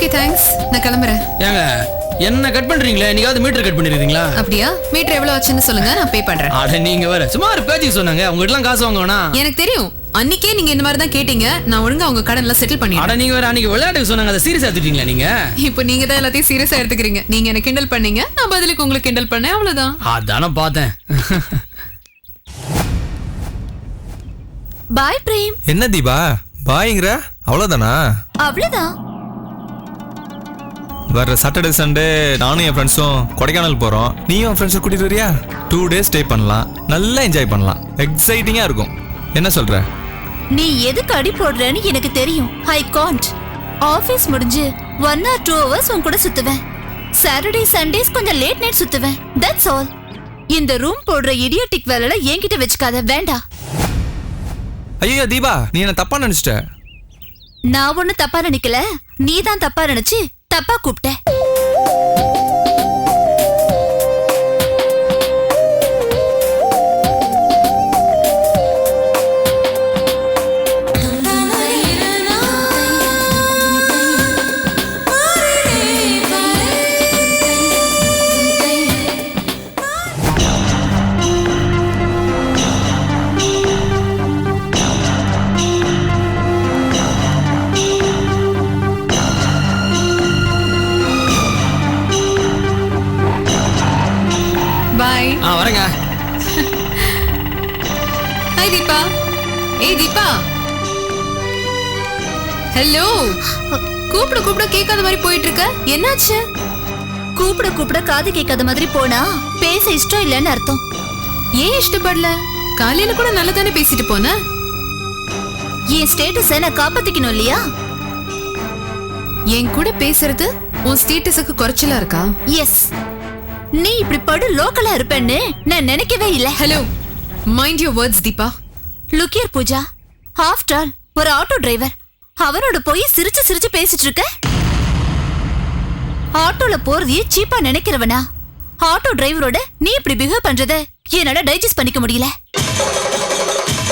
Okay thanks, நான் கிளம்புறேன். ஏங்க என்ன கட் பண்றீங்களே, நீங்க மீட்டர் கட் பண்ணிருக்கீங்களா? அப்படியா? மீட்டர் எவ்வளவு ஆச்சுன்னு சொல்லுங்க, நான் பே பண்றேன். அட நீங்க வேற சும்மா ஒரு பேச்சுக்கு சொன்னாங்க, உங்ககிட்ட எல்லாம் காசு வாங்குவேனா? எனக்கு தெரியும், அன்னைக்கே நீங்க இந்த மாதிரி தான் கேட்டீங்க. நான் ஒழுங்கா உங்க கடன் எல்லாம் செட்டில் பண்ணிடுறேன். அட நீங்க வேற அன்னைக்கு விளையாட்டுக்கு சொன்னாங்க, அதை சீரியஸா எடுத்துட்டீங்களா நீங்க? இப்போ நீங்க தான் எல்லாத்தையும் சீரியஸா எடுத்துக்கிறீங்க. நீங்க என்ன கிண்டல் பண்ணீங்க, நான் பதிலுக்கு உங்களுக்கு கிண்டல் பண்ணேன், அவ்வளவுதான். அதான பார்த்தேன். பாய் பிரேம். என்ன தீபா பாய்ங்கற? அவ்வளவுதானா? அவ்வளவுதான். வர சாட்டர்டே சண்டே நானும் என் ஃப்ரெண்ட்ஸும் கொடைக்கானல் போறோம். நீயும் உன் ஃப்ரெண்ட்ஸை கூட்டிட்டு வரியா? 2 days ஸ்டே பண்ணலாம், நல்லா என்ஜாய் பண்ணலாம், எக்ஸைட்டிங்கா இருக்கும். என்ன சொல்ற? நீ எதுக்கு அடி போடுறேன்னு எனக்கு தெரியும். I can't. ஆபீஸ் முடிஞ்சு 1 or 2 hours உன் கூட சுத்துவேன். சாட்டர்டே சண்டேஸ் கொஞ்சம் லேட் நைட் சுத்துவேன். That's all. இந்த ரூம் போடுற இடியோட்டிக் வேலைல என்கிட்ட வச்சுக்காத, வேண்டாம். ஐயோ தீபா, நீ என்ன தப்பா நினைச்சிட்ட? நான் ஒண்ணு தப்பா நினைக்கல, நீ தான் தப்பா நினைச்சு தப்பா கூப்பிட்ட. பாய். வரேங்க. ஹாய் தீபா. ஏய் தீபா. ஹலோ. கூப்பிட கூப்பிட கேட்காத மாதிரி போயிட்டு இருக்க, என்னாச்சு? கூப்பிட கூப்பிட காது கேட்காத மாதிரி போனா பேச இஷ்டம் இல்லைன்னு அர்த்தம். ஏன் இஷ்டப்படல? காலையில கூட நல்லா தானே பேசிட்டு போன. என் ஸ்டேட்டஸை நான் காப்பாத்திக்கணும் இல்லையா? என் கூட பேசுறது உன் ஸ்டேட்டஸுக்கு குறைச்சலா இருக்கா? எஸ். நீ இப்படி படு லோக்கலா இருப்பேன்னு நான் நினைக்கவே இல்ல. Hello, mind your words Deepa. Look here Pooja, after all ஒரு ஆட்டோ டிரைவர், அவனோட போய் சிரிச்சு சிரிச்சு பேசிட்டு இருக்க. ஆட்டோல போறதையே சீப்பா நினைக்கிறவனா? ஆட்டோ டிரைவரோட நீ இப்படி பிஹேவ் பண்றத என்னால டைஜஸ்ட் பண்ணிக்க முடியல.